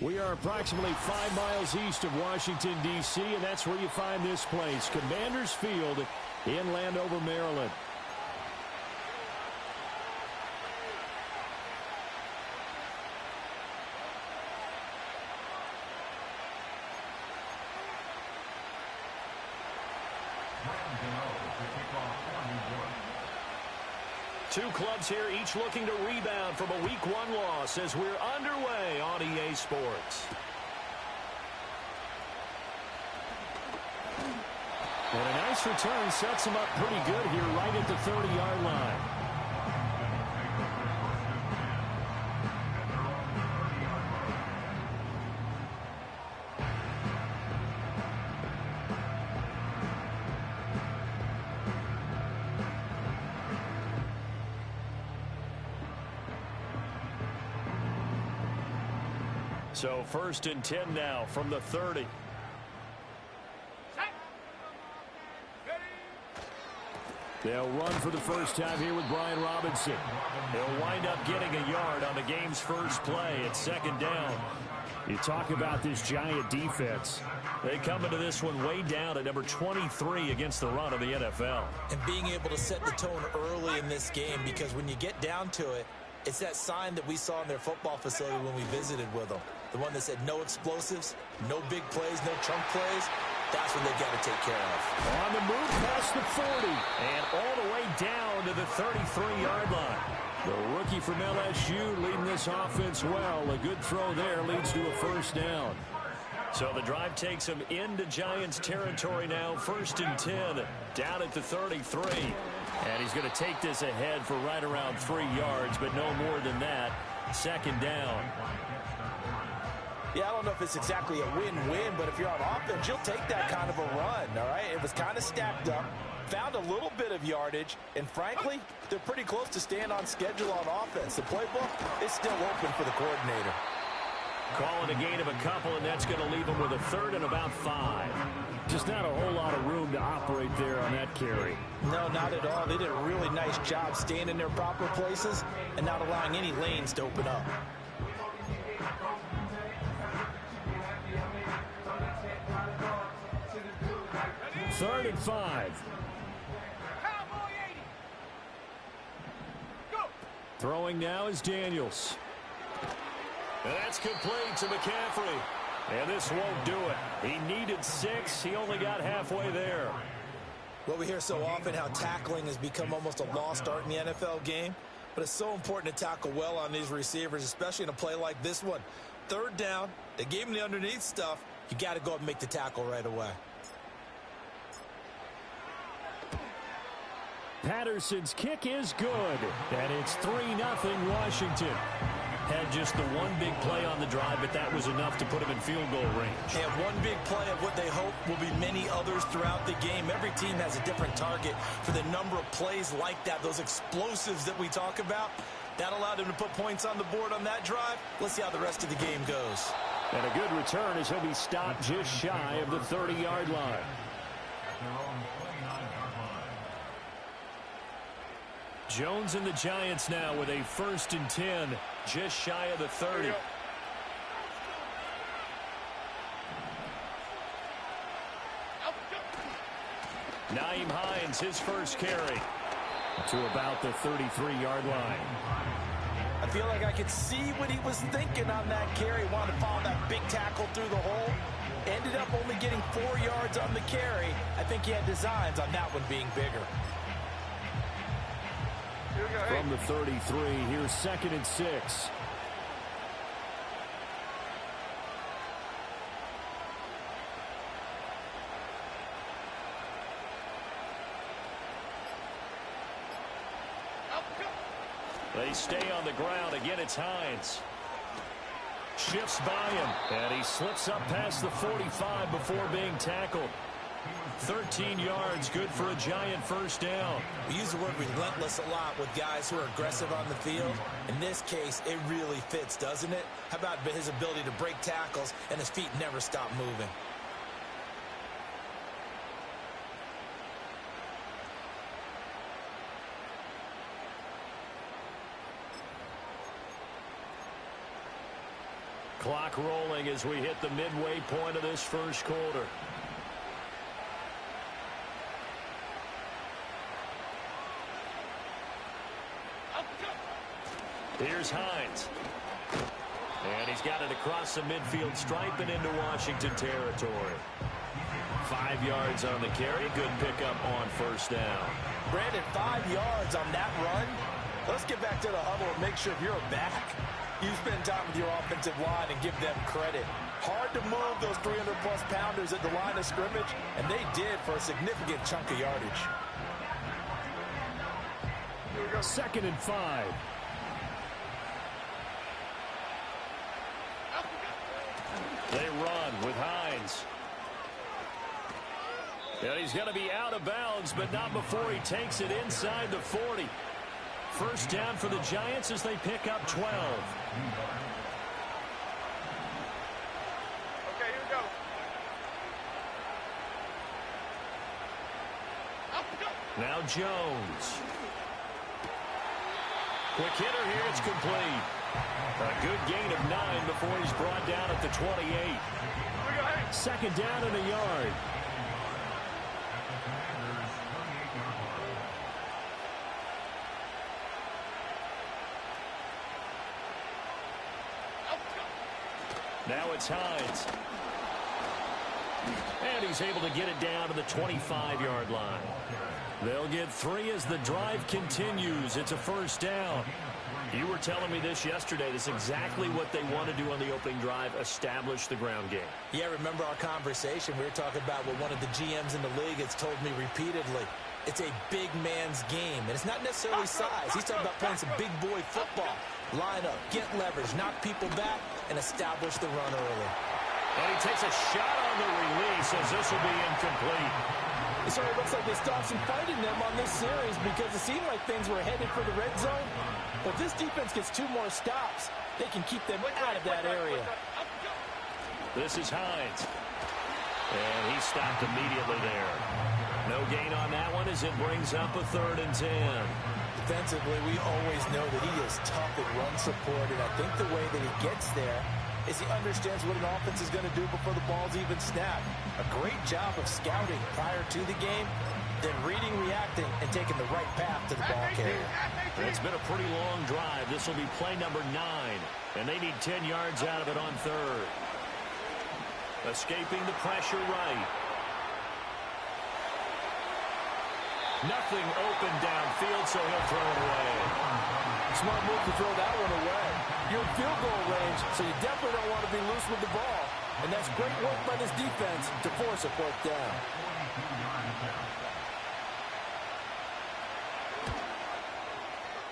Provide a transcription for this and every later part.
We are approximately 5 miles east of Washington, D.C., and that's where you find this place, Commanders Field in Landover, Maryland. Two clubs here, each looking to rebound from a Week 1 loss as we're underway on EA Sports. And a nice return sets him up pretty good here right at the 30-yard line. So 1st and 10 now from the 30. They'll run for the first time here with Brian Robinson. He'll wind up getting a yard on the game's first play at 2nd down. You talk about this Giant defense. They come into this one way down at number 23 against the run of the NFL. And being able to set the tone early in this game, because when you get down to it, it's that sign that we saw in their football facility when we visited with them. The one that said no explosives, no big plays, no chunk plays. That's what they've got to take care of. On the move past the 40 and all the way down to the 33-yard line. The rookie from LSU leading this offense well. A good throw there leads to a 1st down. So the drive takes him into Giants territory now. 1st and 10 down at the 33. And he's going to take this ahead for right around 3 yards, but no more than that. 2nd down. Yeah, I don't know if it's exactly a win-win, but if you're on offense, you'll take that kind of a run, all right? It was kind of stacked up, found a little bit of yardage, and frankly, they're pretty close to staying on schedule on offense. The playbook is still open for the coordinator. Calling a gain of a couple, and that's going to leave him with a 3rd and about 5. Just not a whole lot of room to operate there on that carry. No, not at all. They did a really nice job staying in their proper places and not allowing any lanes to open up. Third and 5. Throwing now is Daniels. And that's complete to McCaffrey. And this won't do it. He needed 6. He only got halfway there. Well, we hear so often how tackling has become almost a lost art in the NFL game. But it's so important to tackle well on these receivers, especially in a play like this one. 3rd down, they gave him the underneath stuff. You got to go up and make the tackle right away. Patterson's kick is good. And it's 3-0 Washington. Had just the one big play on the drive, but that was enough to put him in field goal range. And one big play of what they hope will be many others throughout the game. Every team has a different target for the number of plays like that, those explosives that we talk about. That allowed him to put points on the board on that drive. Let's see how the rest of the game goes. And a good return as he'll be stopped just shy of the 30-yard line. Jones and the Giants now with a 1st and 10, just shy of the 30. Nyheim Hines, his first carry to about the 33-yard line. I feel like I could see what he was thinking on that carry. Wanted to follow that big tackle through the hole. Ended up only getting 4 yards on the carry. I think he had designs on that one being bigger. From the 33, here's 2nd and 6. They stay on the ground. Again, it's Hines. Shifts by him, and he slips up past the 45 before being tackled. 13 yards, good for a Giant 1st down. We use the word relentless a lot with guys who are aggressive on the field. In this case, it really fits, doesn't it? How about his ability to break tackles and his feet never stop moving? Clock rolling as we hit the midway point of this first quarter. Here's Hines. And he's got it across the midfield stripe and into Washington territory. 5 yards on the carry. Good pickup on first down. Brandon, 5 yards on that run. Let's get back to the huddle and make sure you're back. You spend time with your offensive line and give them credit. Hard to move those 300-plus pounders at the line of scrimmage, and they did for a significant chunk of yardage. 2nd and 5. They run with Hines. And he's going to be out of bounds, but not before he takes it inside the 40. First down for the Giants as they pick up 12. Okay, here we go. Now Jones. Quick hitter here, it's complete. A good gain of 9 before he's brought down at the 28. 2nd down and a yard. Now it's Hines. And he's able to get it down to the 25-yard line. They'll get 3 as the drive continues. It's a first down. You were telling me this yesterday. This is exactly what they want to do on the opening drive, establish the ground game. Yeah, remember our conversation. We were talking about what one of the GMs in the league has told me repeatedly. It's a big man's game, and it's not necessarily size. He's talking about playing some big boy football. Line up, get leverage, knock people back, and establish the run early. And he takes a shot on the release as this will be incomplete. It sort of looks like they stopped some fighting them on this series because it seemed like things were headed for the red zone. But this defense gets 2 more stops. They can keep them out of that area. This is Hines. And he stopped immediately there. No gain on that one as it brings up a 3rd and 10. Defensively, we always know that he is tough at run support, and I think the way that he gets there is he understands what an offense is going to do before the ball's even snapped. A great job of scouting prior to the game, then reading, reacting, and taking the right path to the ball carrier. It's been a pretty long drive. This will be play number 9, and they need 10 yards out of it on 3rd. Escaping the pressure right. Nothing open downfield, so he'll throw it away. Smart move to throw that one away. You're in field goal range, so you definitely don't want to be loose with the ball. And that's great work by this defense to force a 4th down.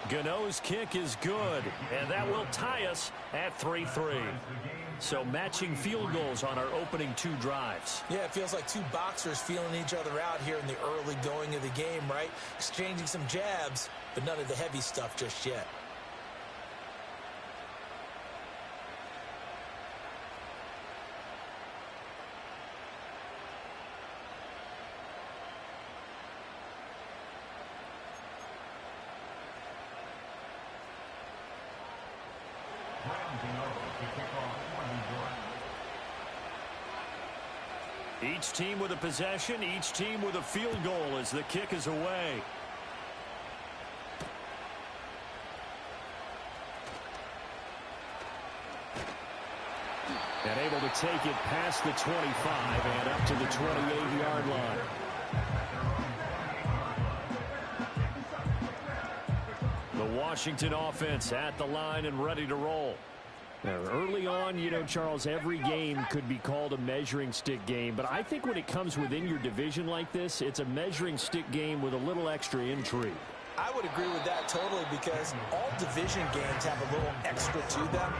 Gano's kick is good, and that will tie us at 3-3. So matching field goals on our opening 2 drives. Yeah, it feels like 2 boxers feeling each other out here in the early going of the game, right? Exchanging some jabs, but none of the heavy stuff just yet. Each team with a possession, each team with a field goal as the kick is away. And able to take it past the 25 and up to the 28-yard line. The Washington offense at the line and ready to roll. Now, early on, you know, Charles, every game could be called a measuring stick game. But I think when it comes within your division like this, it's a measuring stick game with a little extra intrigue. I would agree with that totally because all division games have a little extra to them.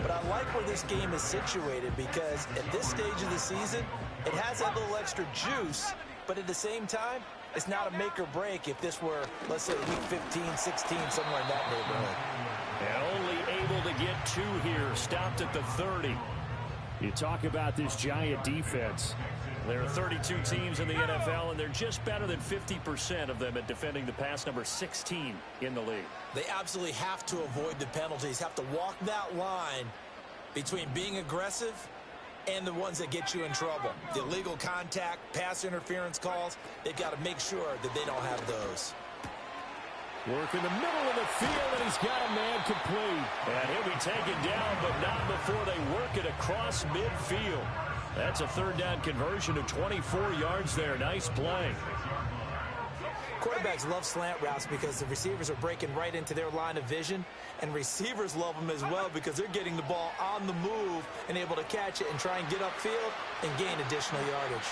But I like where this game is situated because at this stage of the season, it has that little extra juice. But at the same time, it's not a make or break if this were, let's say, week 15, 16, somewhere in that neighborhood. And only able to get 2 here, stopped at the 30. You talk about this Giant defense. There are 32 teams in the NFL, and they're just better than 50% of them at defending the pass, number 16 in the league. They absolutely have to avoid the penalties, have to walk that line between being aggressive and the ones that get you in trouble. The illegal contact, pass interference calls, they've got to make sure that they don't have those. Work in the middle of the field, and he's got a man complete. And he'll be taken down, but not before they work it across midfield. That's a third down conversion of 24 yards there. Nice play. Quarterbacks love slant routes because the receivers are breaking right into their line of vision, and receivers love them as well because they're getting the ball on the move and able to catch it and try and get upfield and gain additional yardage.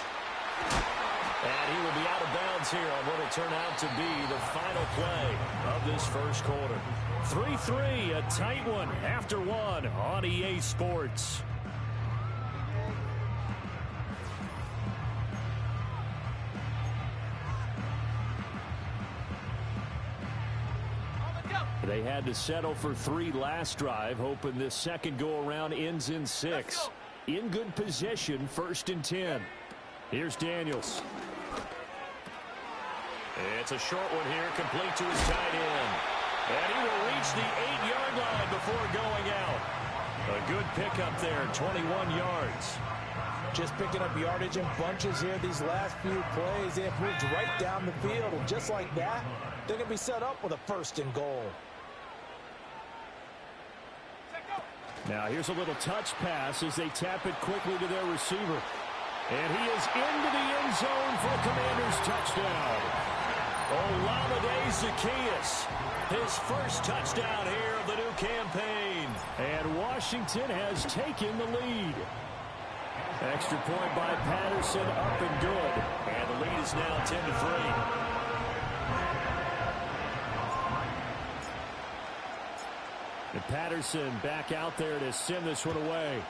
And he will be out of bounds here on what will turn out to be the final play of this first quarter. 3-3, a tight one after one on EA Sports. They had to settle for 3 last drive, hoping this second go-around ends in 6. In good position, 1st and 10. Here's Daniels. It's a short one here, complete to his tight end. And he will reach the 8-yard line before going out. A good pickup there, 21 yards. Just picking up yardage in bunches here these last few plays. They have moved right down the field, and just like that, they're going to be set up with a 1st and goal. Now here's a little touch pass as they tap it quickly to their receiver. And he is into the end zone for a Commanders touchdown. Olamide Zaccheaus, his first touchdown here of the new campaign. And Washington has taken the lead. Extra point by Patterson, up and good. And the lead is now 10-3. And Patterson back out there to send this one away.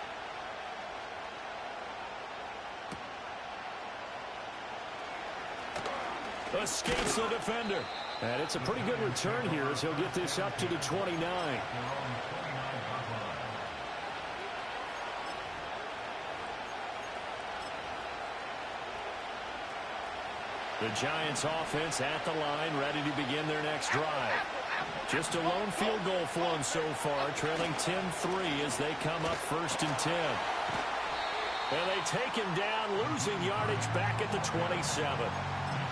Escapes the defender. And it's a pretty good return here as he'll get this up to the 29. The Giants offense at the line, ready to begin their next drive. Just a lone field goal for them so far, trailing 10-3 as they come up 1st and 10. And they take him down, losing yardage back at the 27.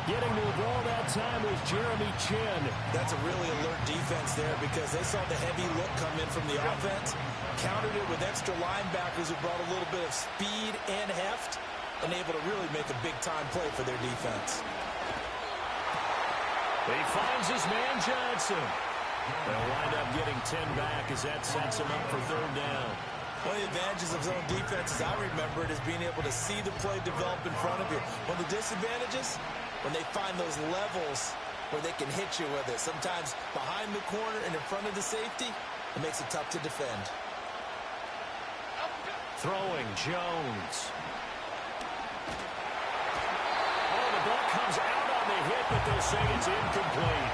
Getting to the ball that time was Jeremy Chin. That's a really alert defense there because they saw the heavy look come in from the offense, countered it with extra linebackers who brought a little bit of speed and heft, and able to really make a big-time play for their defense. He finds his man Johnson. They'll wind up getting 10 back as that sets him up for 3rd down. One of the advantages of zone defense, as I remember it, is being able to see the play develop in front of you. One of the disadvantages, when they find those levels where they can hit you with it. Sometimes behind the corner and in front of the safety, it makes it tough to defend. Throwing Jones. Oh, the ball comes out on the hit, but they'll say it's incomplete.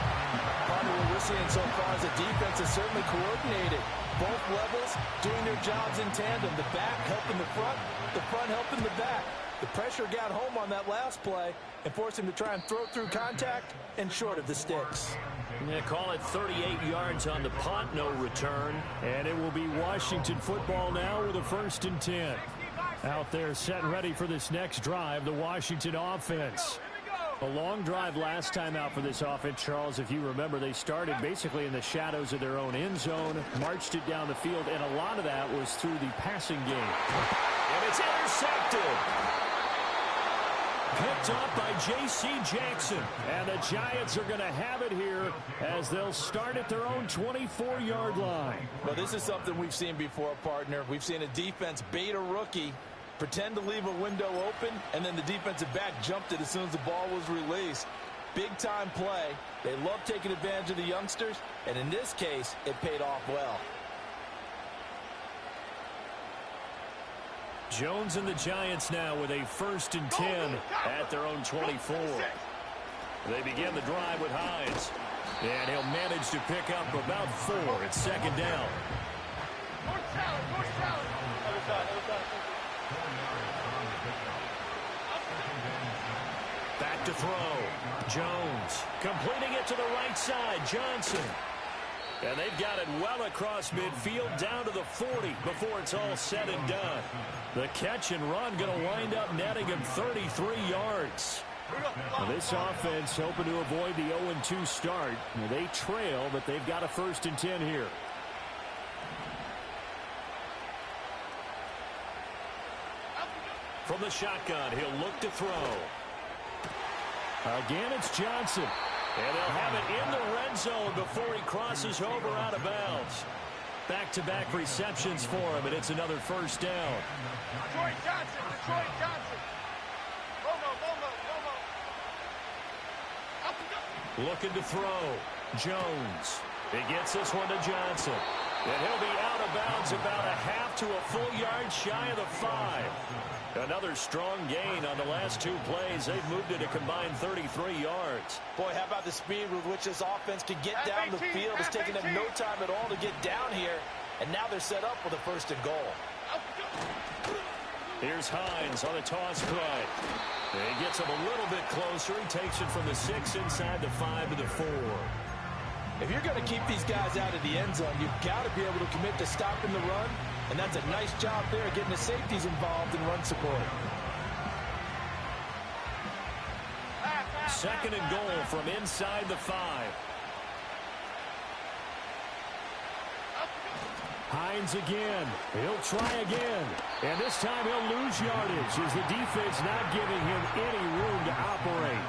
Part of what we're seeing so far is the defense is certainly coordinated. Both levels doing their jobs in tandem. The back helping the front helping the back. The pressure got home on that last play and forced him to try and throw through contact and short of the sticks. They call it 38 yards on the punt, no return. And it will be Washington football now with a 1st and 10. Out there set and ready for this next drive, the Washington offense. A long drive last time out for this offense, Charles. If you remember, they started basically in the shadows of their own end zone, marched it down the field, and a lot of that was through the passing game. And it's intercepted. Picked up by J.C. Jackson. And the Giants are going to have it here as they'll start at their own 24-yard line. Well, this is something we've seen before, partner. We've seen a defense bait a rookie, pretend to leave a window open, and then the defensive back jumped it as soon as the ball was released. Big-time play. They love taking advantage of the youngsters, and in this case, it paid off well. Jones and the Giants now with a 1st and 10 at their own 24. They begin the drive with Hines. And he'll manage to pick up about 4 at 2nd down. to throw. Jones completing it to the right side. Johnson. And they've got it well across midfield down to the 40 before it's all said and done. The catch and run going to wind up netting him 33 yards. Well, this offense hoping to avoid the 0-2 start. Well, they trail, but they've got a 1st and 10 here. From the shotgun, he'll look to throw. Again, it's Johnson. And they'll have it in the red zone before he crosses over out of bounds. Back-to-back receptions for him, and it's another 1st down. Detroit Johnson, Detroit Johnson. Looking to throw. Jones. He gets this one to Johnson. And he'll be out of bounds about a half to a full yard shy of the 5. Another strong gain on the last 2 plays. They've moved it a combined 33 yards. Boy, how about the speed with which this offense could get down the field? It's taken them no time at all to get down here. And now they're set up with a 1st and goal. Here's Hines on a toss play. He gets him a little bit closer. He takes it from the 6 inside the 5 to the 4. If you're going to keep these guys out of the end zone, you've got to be able to commit to stopping the run. And that's a nice job there, getting the safeties involved in run support. 2nd and goal from inside the 5. Hines again. He'll try again. And this time he'll lose yardage as the defense not giving him any room to operate.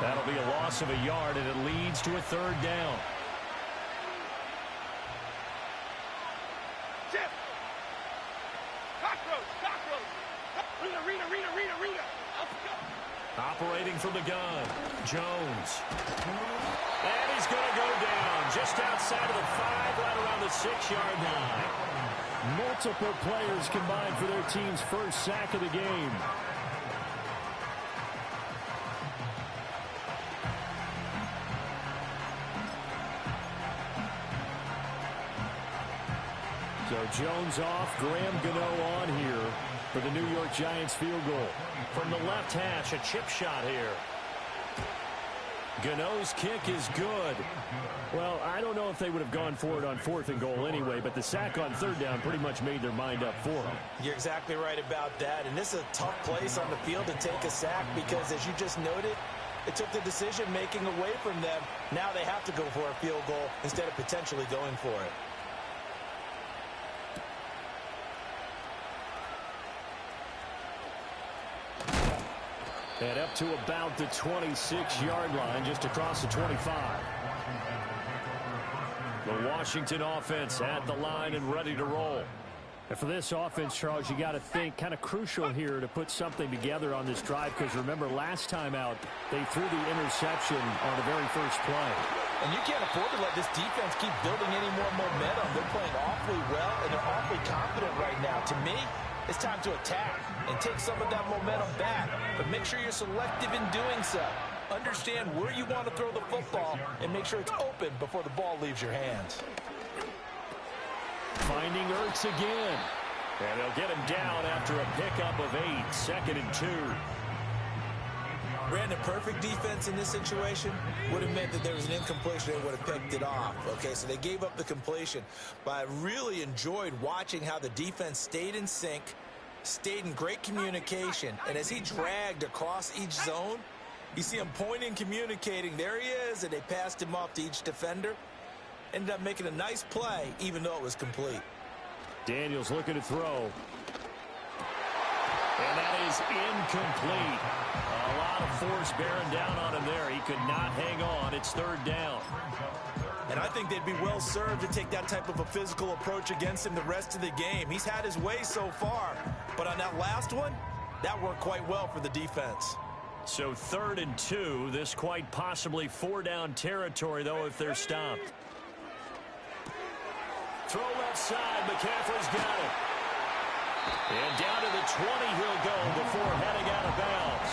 That'll be a loss of a yard, and it leads to a 3rd down. Chip. Cockroach. Rita. Operating from the gun. Jones. And he's going to go down just outside of the 5, right around the 6-yard line. Multiple players combined for their team's 1st sack of the game. So Jones off, Graham Gano on here for the New York Giants field goal. From the left hash, a chip shot here. Gano's kick is good. Well, I don't know if they would have gone for it on 4th and goal anyway, but the sack on 3rd down pretty much made their mind up for them. You're exactly right about that. And this is a tough place on the field to take a sack because, as you just noted, it took the decision-making away from them. Now they have to go for a field goal instead of potentially going for it. And up to about the 26-yard line, just across the 25. The Washington offense at the line and ready to roll. And for this offense, Charles, you got to think kind of crucial here to put something together on this drive, because remember last time out they threw the interception on the very first play. And you can't afford to let this defense keep building any more momentum. They're playing awfully well, and they're awfully confident right now. To me, it's time to attack and take some of that momentum back. But make sure you're selective in doing so. Understand where you want to throw the football and make sure it's open before the ball leaves your hands. Finding Ertz again. And they'll get him down after a pickup of 8. 2nd and 2. Brandon, perfect defense in this situation would have meant that there was an incompletion. They would have picked it off. Okay, so they gave up the completion. But I really enjoyed watching how the defense stayed in sync, stayed in great communication. And as he dragged across each zone, you see him pointing, communicating. There he is, and they passed him off to each defender. Ended up making a nice play, even though it was complete. Daniels looking to throw. And that is incomplete. A lot of force bearing down on him there. He could not hang on. It's 3rd down. And I think they'd be well served to take that type of a physical approach against him the rest of the game. He's had his way so far. But on that last one, that worked quite well for the defense. So 3rd and 2. This quite possibly 4-down territory, though, if they're stopped. Throw left side. McCaffrey's got it. And down to the 20 he'll go before heading out of bounds.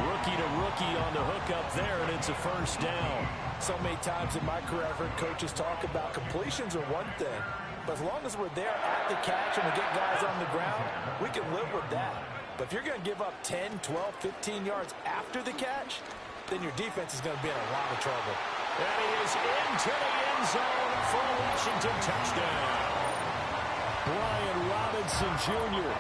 Rookie to rookie on the hook up there, and it's a 1st down. So many times in my career, I've heard coaches talk about completions are one thing. But as long as we're there at the catch and we get guys on the ground, we can live with that. But if you're going to give up 10, 12, 15 yards after the catch, then your defense is going to be in a lot of trouble. And he is into the end zone for a Washington touchdown. Brian Robinson Jr.,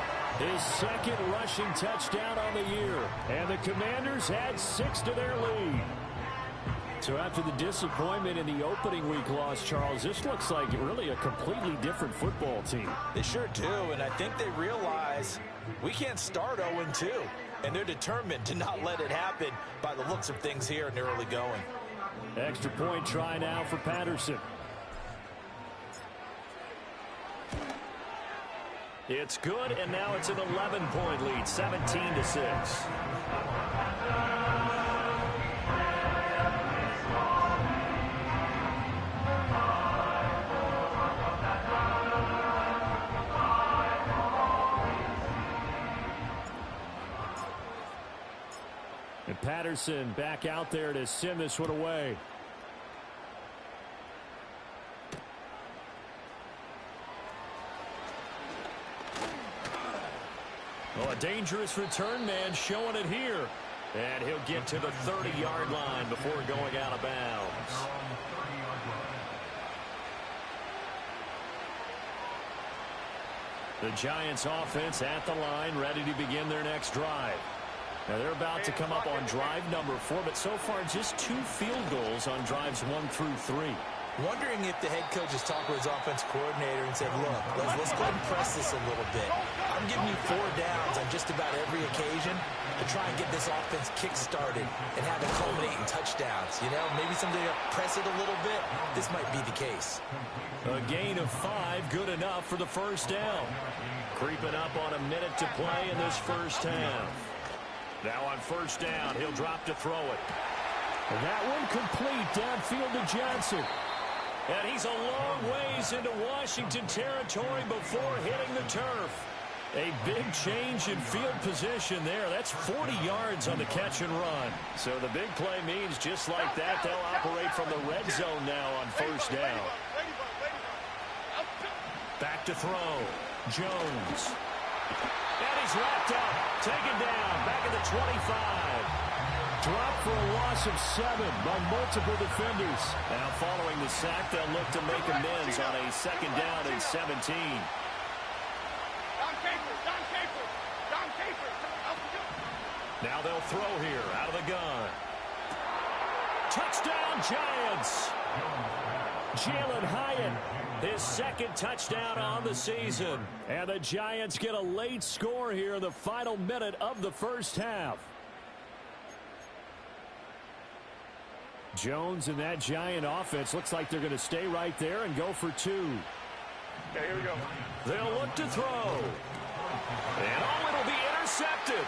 his second rushing touchdown on the year. And the Commanders add 6 to their lead. So after the disappointment in the opening week loss, Charles, this looks like really a completely different football team. They sure do, and I think they realize we can't start 0-2. And they're determined to not let it happen by the looks of things here in the early going. Extra point try now for Patterson. It's good, and now it's an 11-point lead, 17-6. And Patterson back out there to send this one away. Oh, a dangerous return man showing it here. And he'll get to the 30-yard line before going out of bounds. The Giants offense at the line, ready to begin their next drive. Now they're about to come up on drive number 4, but so far just 2 field goals on drives 1 through 3. Wondering if the head coach has talked with his offense coordinator and said, look, let's go ahead and press this a little bit. I'm giving you 4 downs on just about every occasion to try and get this offense kick-started and have it culminate in touchdowns. You know, maybe someday press it a little bit. This might be the case. A gain of 5, good enough for the first down. Creeping up on a minute to play in this first half. Now on first down, he'll drop to throw it. And that one complete downfield to Johnson. And he's a long ways into Washington territory before hitting the turf. A big change in field position there. That's 40 yards on the catch and run. So the big play means just like that, they'll operate from the red zone now on first down. Back to throw. Jones. And he's wrapped up. Taken down. Back at the 25. Dropped for a loss of 7 by multiple defenders. Now following the sack, they'll look to make amends on a second down and 17. Now they'll throw here out of the gun. Touchdown Giants. Jalen Hyatt, his second touchdown on the season. And the Giants get a late score here in the final minute of the first half. Jones and that Giant offense looks like they're going to stay right there and go for 2. Okay, here we go. They'll look to throw. And oh, it'll be intercepted.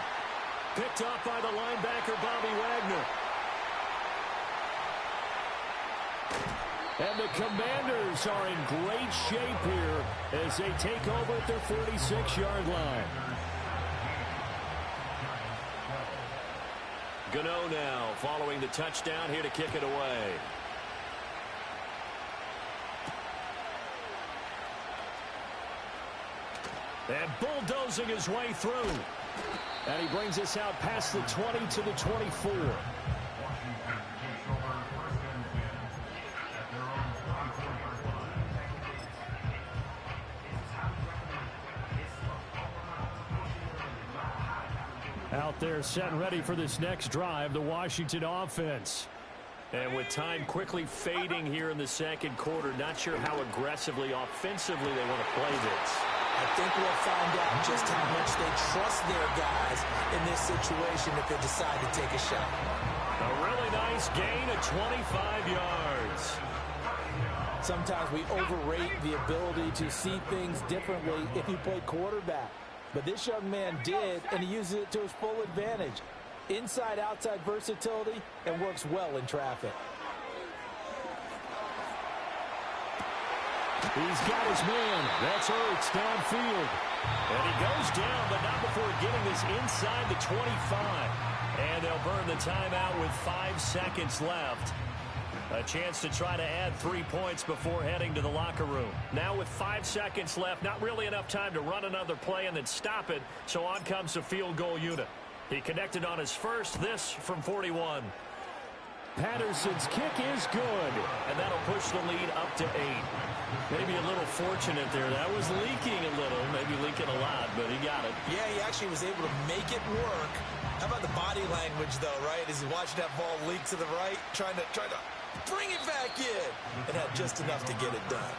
Picked up by the linebacker, Bobby Wagner. And the Commanders are in great shape here as they take over at their 46-yard line. Gano now following the touchdown here to kick it away. And bulldozing his way through. And he brings us out past the 20 to the 24. Out there set and ready for this next drive, the Washington offense. And with time quickly fading here in the second quarter, not sure how aggressively, offensively they want to play this. I think we'll find out just how much they trust their guys in this situation if they decide to take a shot. A really nice gain of 25 yards. Sometimes we overrate the ability to see things differently if you play quarterback. But this young man did, and he uses it to his full advantage. Inside-outside versatility and works well in traffic. He's got his man. That's Ertz downfield. And he goes down, but not before getting this inside the 25. And they'll burn the timeout with 5 seconds left. A chance to try to add 3 points before heading to the locker room. Now with 5 seconds left, not really enough time to run another play and then stop it. So on comes the field goal unit. He connected on his first, this from 41. Patterson's kick is good. And that'll push the lead up to 8. Maybe a little fortunate there. That was leaking a little, maybe leaking a lot, but he got it. Yeah, he actually was able to make it work. How about the body language, though, right? As he watched that ball leak to the right, trying to bring it back in, and had just enough to get it done.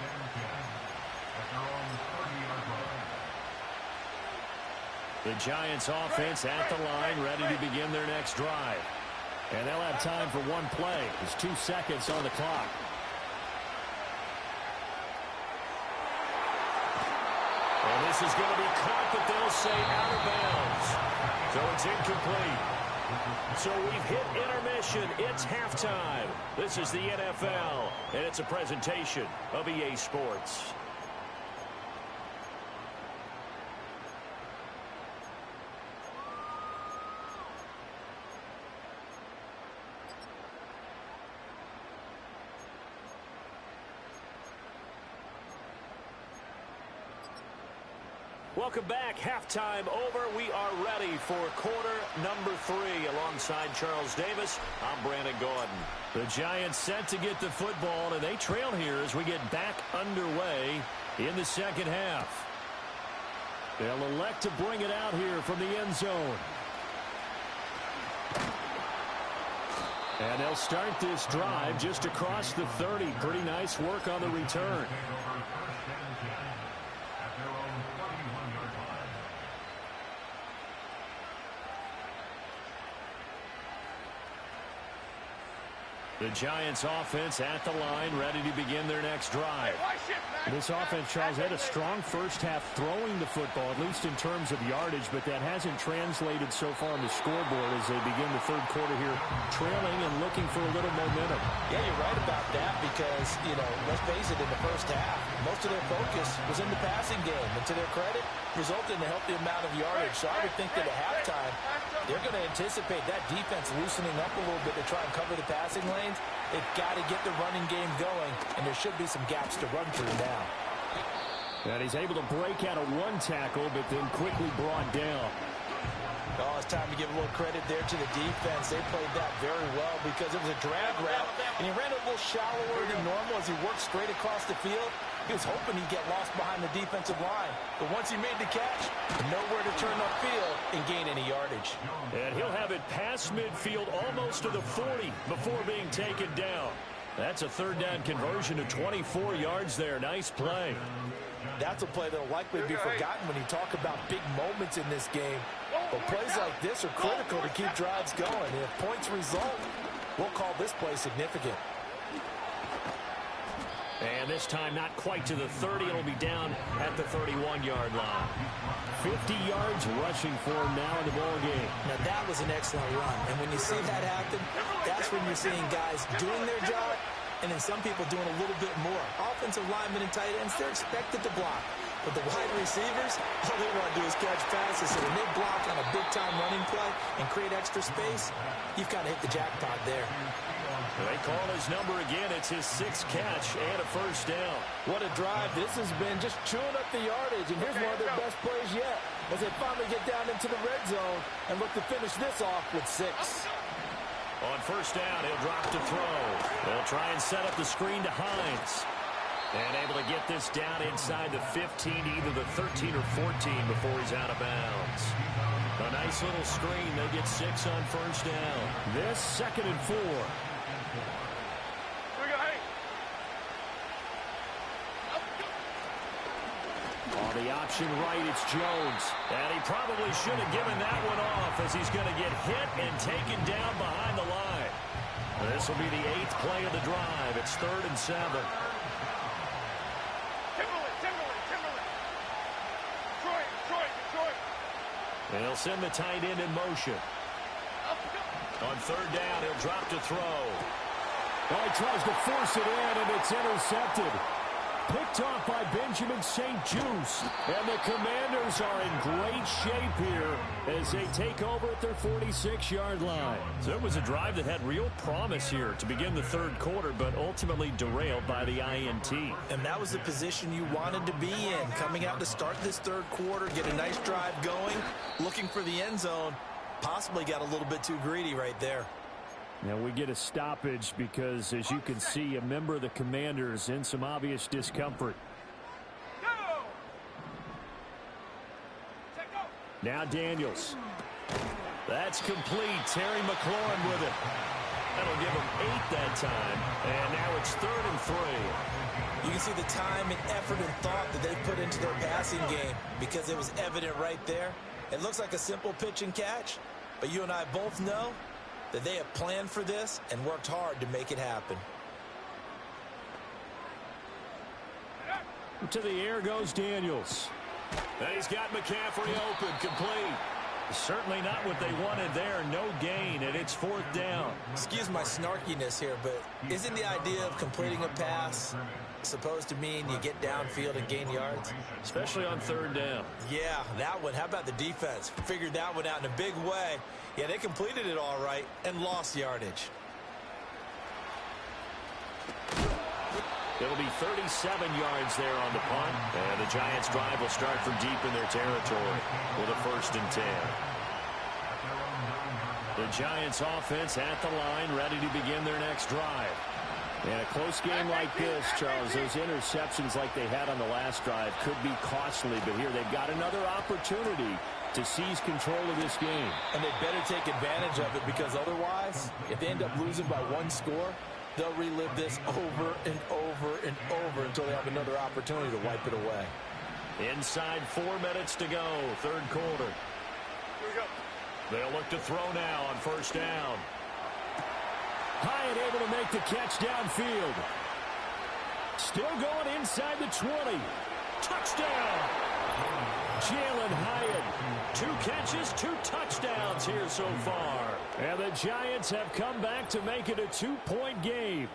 The Giants offense at the line, ready to begin their next drive. And they'll have time for one play. There's 2 seconds on the clock. And this is going to be caught, but they'll say out of bounds. So it's incomplete. So we've hit intermission. It's halftime. This is the NFL, and it's a presentation of EA Sports. Welcome back. Halftime over. We are ready for quarter number 3. Alongside Charles Davis, I'm Brandon Gordon. The Giants set to get the football, and they trail here as we get back underway in the second half. They'll elect to bring it out here from the end zone. And they'll start this drive just across the 30. Pretty nice work on the return. The Giants offense at the line, ready to begin their next drive. This offense, Charles, had a strong first half throwing the football, at least in terms of yardage, but that hasn't translated so far on the scoreboard as they begin the third quarter here, trailing and looking for a little momentum. Yeah, you're right about that because, let's face it, in the first half, most of their focus was in the passing game, and to their credit, resulted in a healthy amount of yardage. So I would think that at halftime, they're going to anticipate that defense loosening up a little bit to try and cover the passing lanes. They've got to get the running game going, and there should be some gaps to run through now. And he's able to break out of one tackle, but then quickly brought down. Oh, it's time to give a little credit there to the defense. They played that very well because it was a drag route, and he ran a little shallower than normal as he worked straight across the field. He was hoping he'd get lost behind the defensive line, but once he made the catch, nowhere to turn upfield and gain any yardage. And he'll have it past midfield almost to the 40 before being taken down. That's a third down conversion to 24 yards there. Nice play. That's a play that will likely be forgotten when you talk about big moments in this game. But plays like this are critical to keep drives going. And if points result, we'll call this play significant. And this time not quite to the 30. It'll be down at the 31-yard line. 50 yards rushing for him now in the ball game. Now that was an excellent run. And when you see that happen, that's when you're seeing guys doing their job and then some people doing a little bit more. Offensive linemen and tight ends, they're expected to block. But the wide receivers, all they want to do is catch passes. So when they block on a big-time running play and create extra space, you've kind of hit the jackpot there. They call his number again. It's his 6th catch and a first down. What a drive this has been, just chewing up the yardage. And here's one of their best plays yet as they finally get down into the red zone and look to finish this off with 6. On first down, he'll drop to throw. They'll try and set up the screen to Hines. And able to get this down inside the 15, either the 13 or 14 before he's out of bounds. A nice little screen. They get 6 on first down. This 2nd and 4. On the option right, it's Jones. And he probably should have given that one off as he's going to get hit and taken down behind the line. This will be the 8th play of the drive. It's 3rd and 7. They'll send the tight end in motion. On third down, he'll drop to throw. Well, he tries to force it in, and it's intercepted. Picked off by Benjamin St-Juste. And the Commanders are in great shape here as they take over at their 46-yard line. So it was a drive that had real promise here to begin the third quarter, but ultimately derailed by the INT. And that was the position you wanted to be in. Coming out to start this third quarter, get a nice drive going, looking for the end zone. Possibly got a little bit too greedy right there. Now we get a stoppage because, as you can see, a member of the Commanders in some obvious discomfort. Now Daniels. That's complete. Terry McLaurin with it. That'll give him 8 that time. And now it's 3rd and 3. You can see the time and effort and thought that they put into their passing game because it was evident right there. It looks like a simple pitch and catch, but you and I both know that they have planned for this and worked hard to make it happen. To the air goes Daniels. And he's got McCaffrey open, complete. Certainly not what they wanted there. No gain, and it's 4th down. Excuse my snarkiness here, but isn't the idea of completing a pass supposed to mean you get downfield and gain yards? Especially on 3rd down. Yeah, that one. How about the defense? Figured that one out in a big way. Yeah, they completed it all right and lost yardage. It'll be 37 yards there on the punt. And the Giants' drive will start from deep in their territory with a 1st and 10. The Giants' offense at the line, ready to begin their next drive. And a close game like this, Charles, those interceptions like they had on the last drive could be costly. But here they've got another opportunity to seize control of this game. And they better take advantage of it, because otherwise, if they end up losing by 1 score, they'll relive this over and over and over until they have another opportunity to wipe it away. Inside 4 minutes to go, 3rd quarter. Here we go. They'll look to throw now on 1st down. Hyatt able to make the catch downfield. Still going inside the 20. Touchdown! Jalen Hyatt. 2 catches, 2 touchdowns here so far. And the Giants have come back to make it a 2-point game.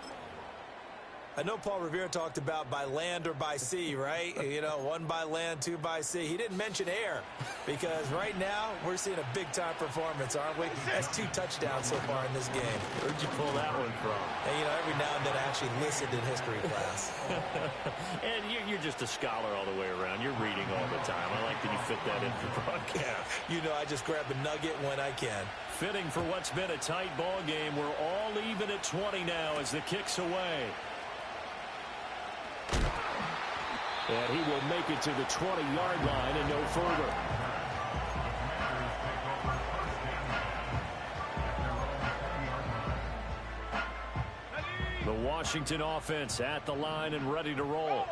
I know Paul Revere talked about by land or by sea, right? You know, 1 by land, 2 by sea. He didn't mention air, because right now we're seeing a big-time performance, aren't we? That's 2 touchdowns so far in this game. Where'd you pull that one from? And, you know, every now and then I actually listened in history class. And you're just a scholar all the way around. You're reading all the time. I like that you fit that in for broadcast. You know, I just grab a nugget when I can. Fitting for what's been a tight ball game. We're all even at 20 now as the kick's away. And he will make it to the 20-yard line and no further. The Washington offense at the line and ready to roll.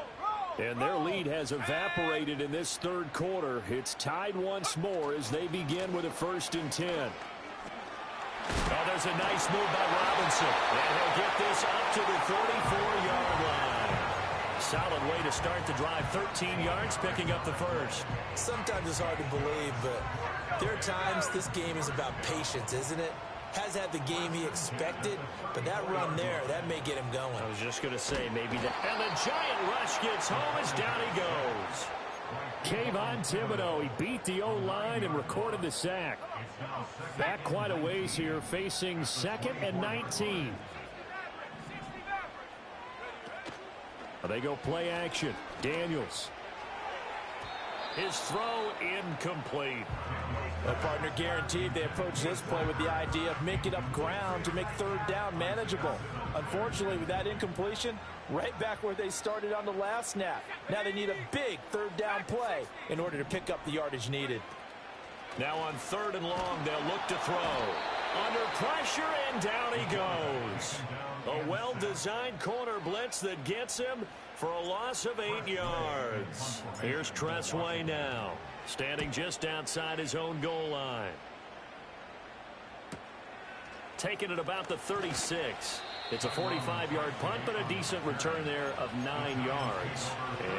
And their lead has evaporated in this 3rd quarter. It's tied once more as they begin with a 1st and 10. Oh, there's a nice move by Robinson. And he'll get this up to the 44-yard line. Solid way to start the drive. 13 yards, picking up the 1st. Sometimes it's hard to believe, but there are times this game is about patience, isn't it? Has had the game he expected, but that run there, that may get him going. I was just going to say, maybe that. And the giant rush gets home as down he goes. Kayvon Thibodeau, he beat the O-line and recorded the sack. Back quite a ways here, facing 2nd and 19. They go play action. Daniels. His throw incomplete. Well, partner, guaranteed they approach this play with the idea of making up ground to make 3rd down manageable. Unfortunately, with that incompletion, right back where they started on the last snap. Now they need a big 3rd down play in order to pick up the yardage needed. Now on 3rd and long, they'll look to throw. Under pressure, and down he goes. A well-designed corner blitz that gets him for a loss of 8 yards. Here's Tressway now, standing just outside his own goal line. Taking it about the 36. It's a 45-yard punt, but a decent return there of 9 yards.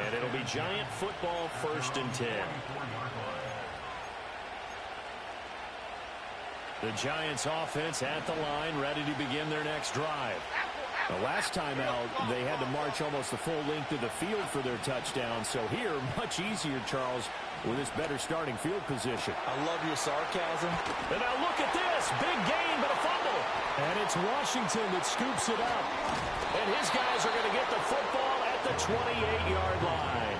And it'll be Giant football, 1st and 10. The Giants offense at the line, ready to begin their next drive. The last time out, they had to march almost the full length of the field for their touchdown. So here, much easier, Charles, with this better starting field position. I love your sarcasm. And now look at this. Big gain, but a fumble. And it's Washington that scoops it up. And his guys are going to get the football at the 28-yard line.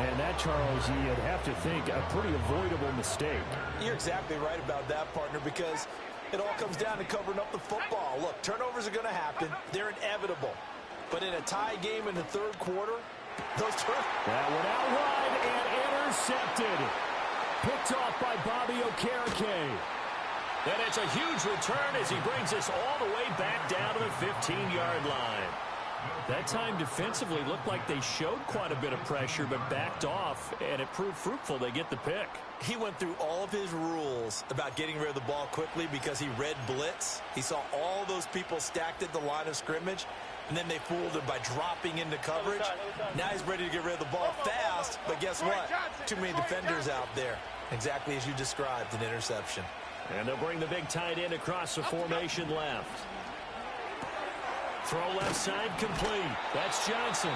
And that, Charles, you'd have to think a pretty avoidable mistake. You're exactly right about that, partner, because It all comes down to covering up the football. Look, turnovers are going to happen. They're inevitable. But in a tie game in the third quarter, those turnovers... That went out wide and intercepted. Picked off by Bobby Okereke. And it's a huge return as he brings us all the way back down to the 15-yard line. That time defensively looked like they showed quite a bit of pressure but backed off, and it proved fruitful. They get the pick. He went through all of his rules about getting rid of the ball quickly because he read blitz. He saw all those people stacked at the line of scrimmage, and then they fooled him by dropping into coverage. Now he's ready to get rid of the ball fast, but guess what? Too many defenders out there. Exactly as you described, an interception. And they'll bring the big tight end across the formation left. Throw left side complete. That's Johnson.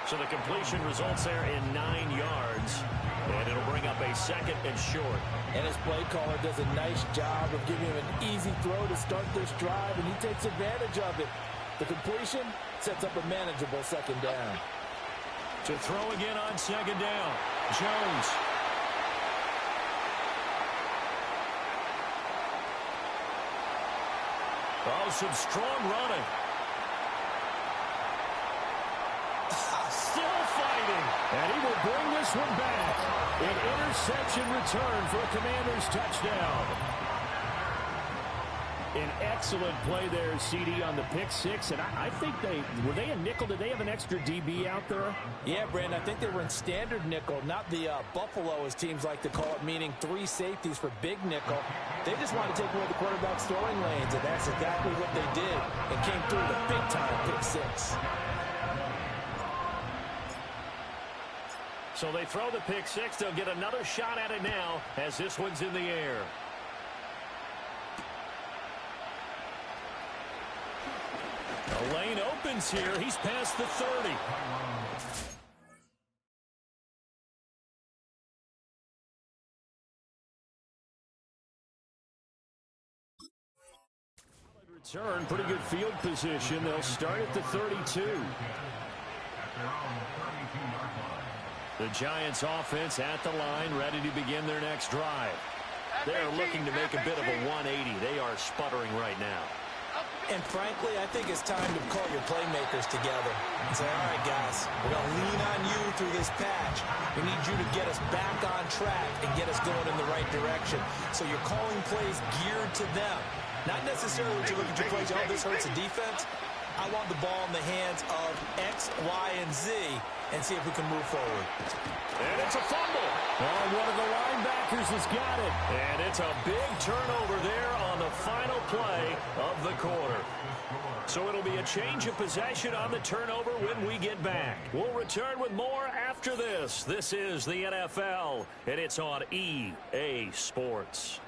So the completion results there in 9 yards. And it'll bring up a second and short. And his play caller does a nice job of giving him an easy throw to start this drive, and he takes advantage of it. The completion sets up a manageable second down. To throw again on second down. Jones. Oh, some strong running. Still fighting. And he will bring this one back. An interception return for a Commanders touchdown. An excellent play there, CD, on the pick six. And I think were they a nickel? Did they have an extra DB out there? Yeah, Brandon, I think they were in standard nickel, not the Buffalo, as teams like to call it, meaning 3 safeties for big nickel. They just wanted to take away the quarterback's throwing lanes, and that's exactly what they did, and came through with a big-time pick six. So they throw the pick six. They'll get another shot at it now as this one's in the air. The lane opens here. He's past the 30. Return, pretty good field position. They'll start at the 32. The Giants offense at the line, ready to begin their next drive. They're looking to make a bit of a 180. They are sputtering right now. And frankly, I think it's time to call your playmakers together and say, all right, guys, we're going to lean on you through this patch. We need you to get us back on track and get us going in the right direction. So you're calling plays geared to them. Not necessarily to look at your plays, oh, this hurts the defense. I want the ball in the hands of X, Y, and Z and see if we can move forward. And it's a fumble. Oh, one of the linebackers has got it. And it's a big turnover there on the final play of the quarter. So it'll be a change of possession on the turnover when we get back. We'll return with more after this. This is the NFL, and it's on EA Sports.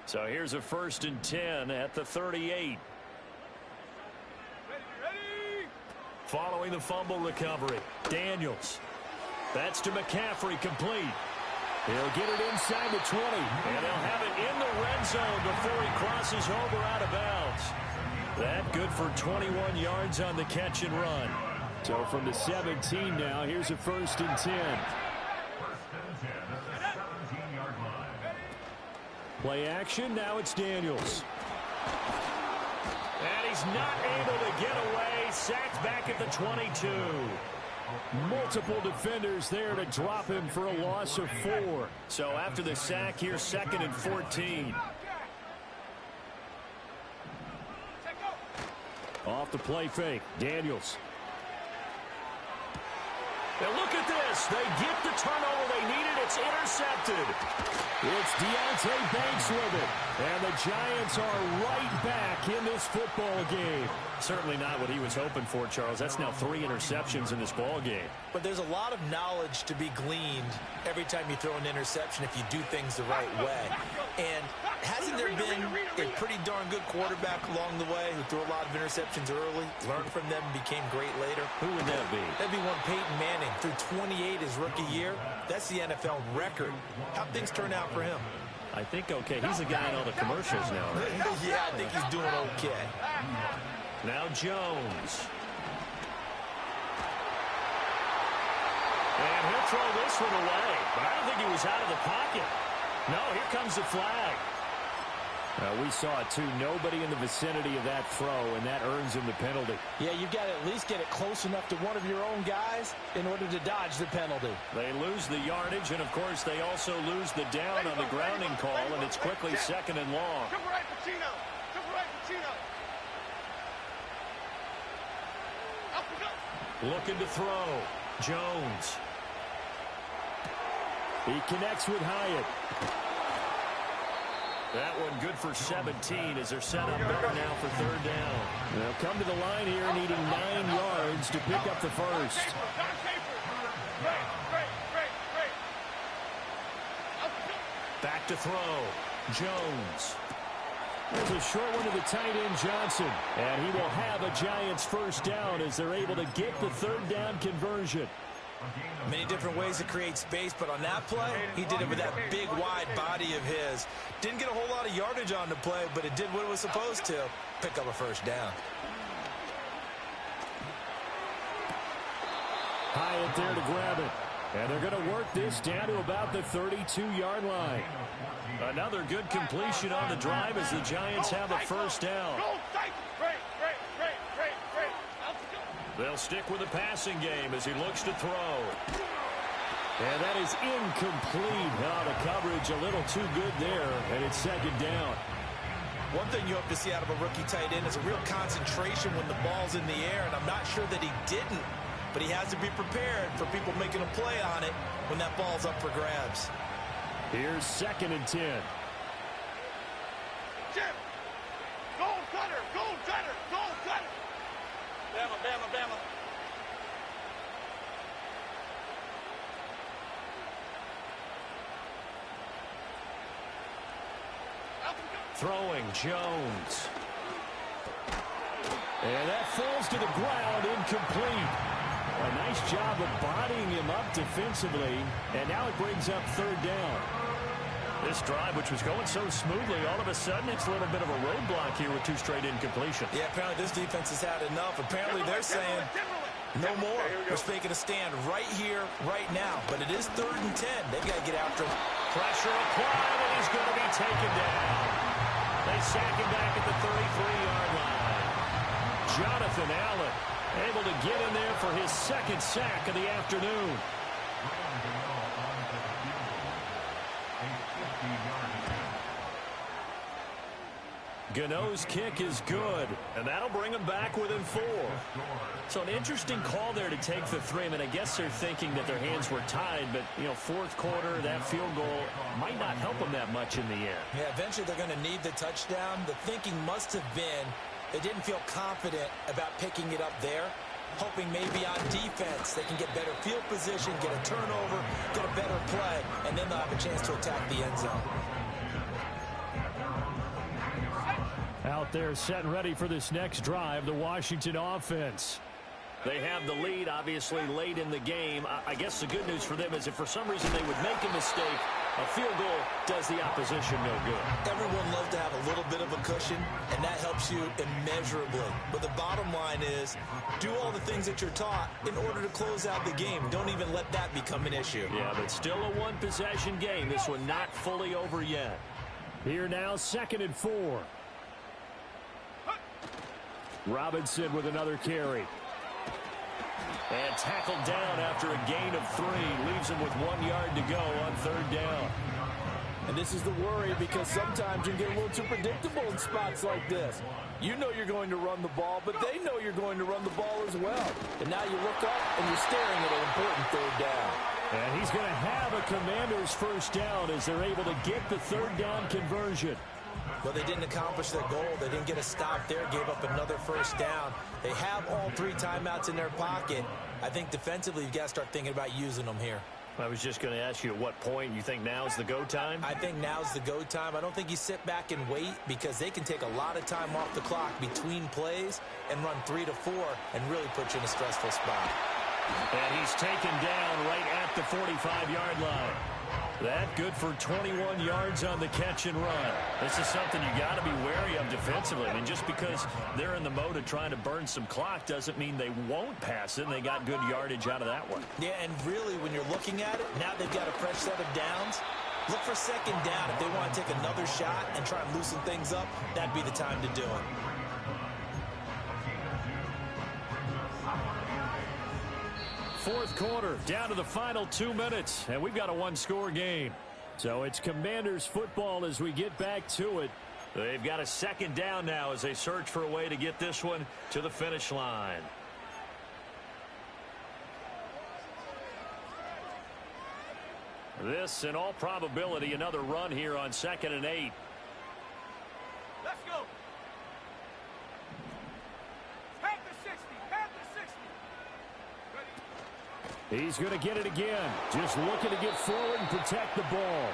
So here's a 1st and 10 at the 38. Following the fumble recovery, Daniels. That's to McCaffrey, complete. He'll get it inside the 20, and they'll have it in the red zone before he crosses over out of bounds. That good for 21 yards on the catch and run. So from the 17 now, here's a 1st and 10. Play action, now it's Daniels. And he's not able to get away. Sacked back at the 22. Multiple defenders there to drop him for a loss of 4. So after the sack here, 2nd and 14. Off the play fake, Daniels. And look at this. They get the turnover they needed. It's intercepted. It's Deontay Banks with it. And the Giants are right back in this football game. Certainly not what he was hoping for, Charles. That's now 3 interceptions in this ball game. But there's a lot of knowledge to be gleaned every time you throw an interception if you do things the right way. And hasn't there been a pretty darn good quarterback along the way who threw a lot of interceptions early, learned from them, became great later? Who would that be? That'd be one Peyton Manning. Threw 28 his rookie year. That's the NFL record. How'd things turn out for him? I think okay. He's a guy in all the commercials now, right? Yeah, I think he's doing okay. Now Jones. And he'll throw this one away. But I don't think he was out of the pocket. No, here comes the flag. We saw it, too. Nobody in the vicinity of that throw, and that earns him the penalty. Yeah, you've got to at least get it close enough to one of your own guys in order to dodge the penalty. They lose the yardage, and, of course, they also lose the down on the grounding call, and it's quickly second and long. Come right, Pacino. Come right, Pacino. Up we go. Looking to throw. Jones. He connects with Hyatt. That one good for 17 as they're set up better now for third down. They'll come to the line here needing 9 yards to pick up the first. Back to throw. Jones. There's a short one to the tight end, Johnson. And he will have a Giants first down as they're able to get the third down conversion. Many different ways to create space, but on that play, he did it with that big, wide body of his. Didn't get a whole lot of yardage on the play, but it did what it was supposed to. Pick up a first down. Hyatt there to grab it. And they're going to work this down to about the 32-yard line. Another good completion on the drive as the Giants have a first down. They'll stick with the passing game as he looks to throw. And that is incomplete. Oh, the coverage a little too good there, and it's second down. One thing you hope to see out of a rookie tight end is a real concentration when the ball's in the air, and I'm not sure that he didn't, but he has to be prepared for people making a play on it when that ball's up for grabs. Here's 2nd and 10. Jim, goal cutter, goal cutter, goal cutter. Bama, Bama, Bama. Throwing Jones. And that falls to the ground, incomplete. A nice job of bodying him up defensively, and now it brings up third down. This drive, which was going so smoothly, all of a sudden it's a little bit of a roadblock here with 2 straight incompletions. Yeah, apparently this defense has had enough. Apparently they're saying no more. We're making a stand right here, right now. But it is 3rd and 10. They've got to get after him. Pressure applied, and he's going to be taken down. They sack him back at the 33-yard line. Jonathan Allen able to get in there for his 2nd sack of the afternoon. Gano's kick is good, and that'll bring him back within 4. So an interesting call there to take the 3. I mean, I guess they're thinking that their hands were tied, but, you know, 4th quarter, that field goal might not help them that much in the end. Yeah, eventually they're going to need the touchdown. The thinking must have been they didn't feel confident about picking it up there, hoping maybe on defense they can get better field position, get a turnover, get a better play, and then they'll have a chance to attack the end zone. Out there set and ready for this next drive, the Washington offense. They have the lead, obviously, late in the game. I guess the good news for them is if for some reason they would make a mistake, a field goal does the opposition no good. Everyone loves to have a little bit of a cushion, and that helps you immeasurably. But the bottom line is do all the things that you're taught in order to close out the game. Don't even let that become an issue. Yeah, but still a one-possession game. This one not fully over yet. Here now, 2nd and 4. Robinson with another carry. And tackled down after a gain of 3. Leaves him with 1 yard to go on 3rd down. And this is the worry because sometimes you get a little too predictable in spots like this. You know you're going to run the ball, but they know you're going to run the ball as well. And now you look up and you're staring at an important 3rd down. And he's going to have a Commander's first down as they're able to get the 3rd down conversion. Well, they didn't accomplish their goal. They didn't get a stop there, gave up another first down. They have all 3 timeouts in their pocket. I think defensively you've got to start thinking about using them here. I was just going to ask you at what point you think now's the go time? I think now's the go time. I don't think you sit back and wait because they can take a lot of time off the clock between plays and run 3 to 4 and really put you in a stressful spot. And he's taken down right at the 45-yard line. That good for 21 yards on the catch and run. This is something you got to be wary of defensively. I mean, just because they're in the mode of trying to burn some clock doesn't mean they won't pass it. And they got good yardage out of that one. Yeah, and really, when you're looking at it, now they've got a fresh set of downs. Look for second down. If they want to take another shot and try and loosen things up, that'd be the time to do it. Fourth quarter, down to the final 2 minutes, and we've got a one-score game. So it's Commanders football as we get back to it. They've got a second down now as they search for a way to get this one to the finish line. This, in all probability, another run here on 2nd and 8. Let's go. Half the 60. Half the 60. Ready? He's going to get it again. Just looking to get forward and protect the ball.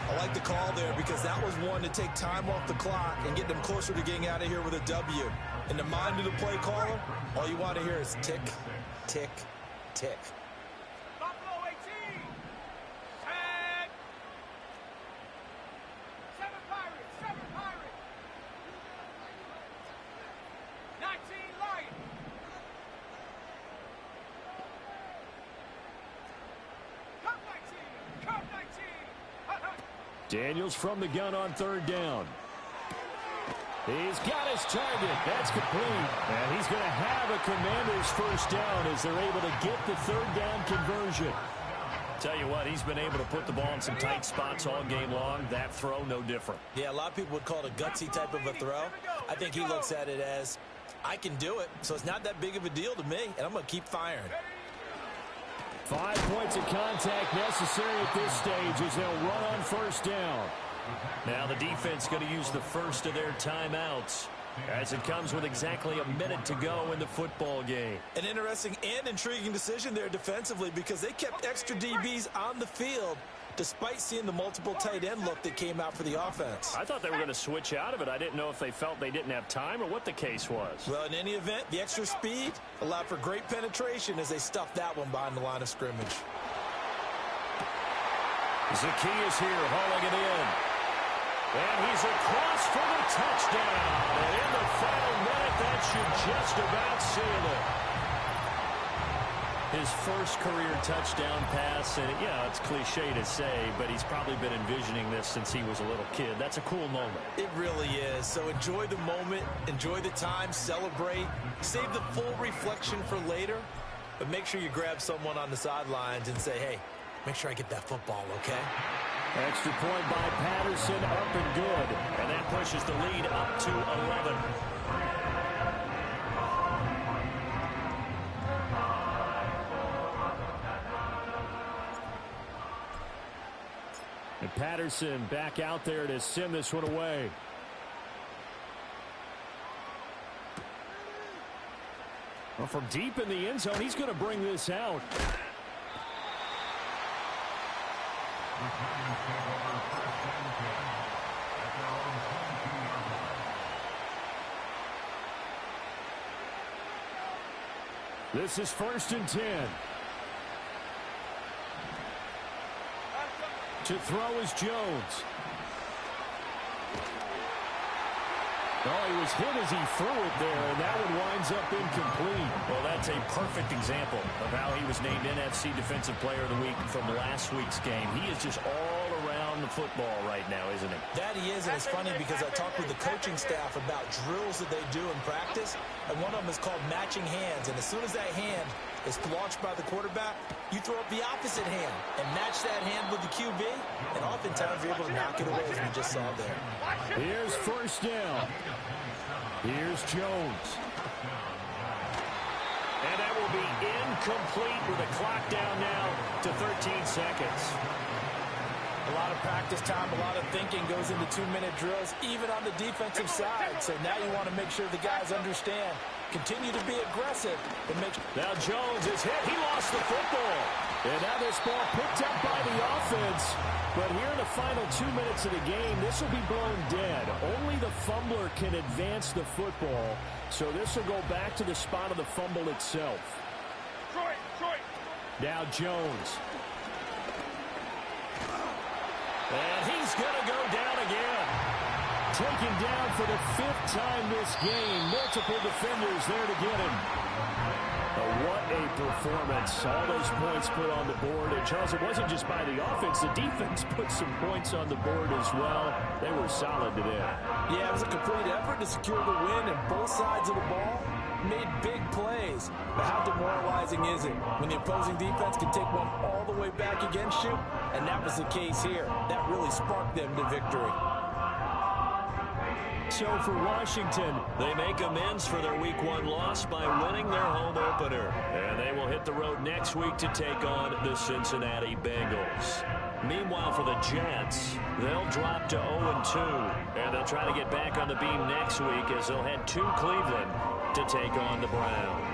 I like the call there because that was one to take time off the clock and get them closer to getting out of here with a W. In the mind of the play caller, all you want to hear is tick, tick, tick. Buffalo 18. Tag. 7 Pirates. 7 Pirates. 19 Lions. Cup 19. Cup 19. Daniels from the gun on third down. He's got his target. That's complete. And he's going to have a Commanders first down as they're able to get the third down conversion. Tell you what, he's been able to put the ball in some tight spots all game long. That throw, no different. Yeah, a lot of people would call it a gutsy type of a throw. I think he looks at it as, I can do it, so it's not that big of a deal to me, and I'm going to keep firing. 5 points of contact necessary at this stage as they'll run on first down. Now the defense going to use the first of their timeouts as it comes with exactly a minute to go in the football game. An interesting and intriguing decision there defensively because they kept extra DBs on the field despite seeing the multiple tight end look that came out for the offense. I thought they were going to switch out of it. I didn't know if they felt they didn't have time or what the case was. Well, in any event, the extra speed allowed for great penetration as they stuffed that one behind the line of scrimmage. Zacchaeus here hauling it in. And he's across for the touchdown. And in the final minute, that should just about seal it. His first career touchdown pass, and yeah, it's cliche to say, but he's probably been envisioning this since he was a little kid. That's a cool moment. It really is. So enjoy the moment, enjoy the time, celebrate, save the full reflection for later, but make sure you grab someone on the sidelines and say, hey, make sure I get that football, okay? Extra point by Patterson, up and good. And that pushes the lead up to 11. And Patterson back out there to send this one away. Well, from deep in the end zone, he's going to bring this out. This is 1st and 10. To throw is Jones. Oh, he was hit as he threw it there, and that one winds up incomplete. Well, that's a perfect example of how he was named NFC Defensive Player of the Week from last week's game. He is just all around the football right now, isn't he? That he is, and it's funny because I talked with the coaching staff about drills that they do in practice, and one of them is called matching hands. And as soon as that hand is launched by the quarterback, you throw up the opposite hand and match that hand with the QB, and oftentimes you're able to knock it away, as we just saw there. Here's first down. Here's Jones. And that will be incomplete with a clock down now to 13 seconds. A lot of practice time, a lot of thinking goes into 2-minute drills, even on the defensive side. So now you want to make sure the guys understand. Continue to be aggressive. And make sure. Now Jones is hit. He lost the football. And now this ball picked up by the offense. But here in the final 2 minutes of the game, this will be blown dead. Only the fumbler can advance the football. So this will go back to the spot of the fumble itself. Now Jones. And he's going to go down again. Taken down for the 5th time this game. Multiple defenders there to get him. What a performance. All those points put on the board. And, Charles, it wasn't just by the offense. The defense put some points on the board as well. They were solid today. Yeah, it was a complete effort to secure the win, and both sides of the ball made big plays. But how demoralizing is it when the opposing defense can take one all the way back against you? And that was the case here. That really sparked them to victory. So for Washington, they make amends for their Week 1 loss by winning their home opener. And they will hit the road next week to take on the Cincinnati Bengals. Meanwhile, for the Jets, they'll drop to 0-2. And they'll try to get back on the beam next week as they'll head to Cleveland to take on the Browns.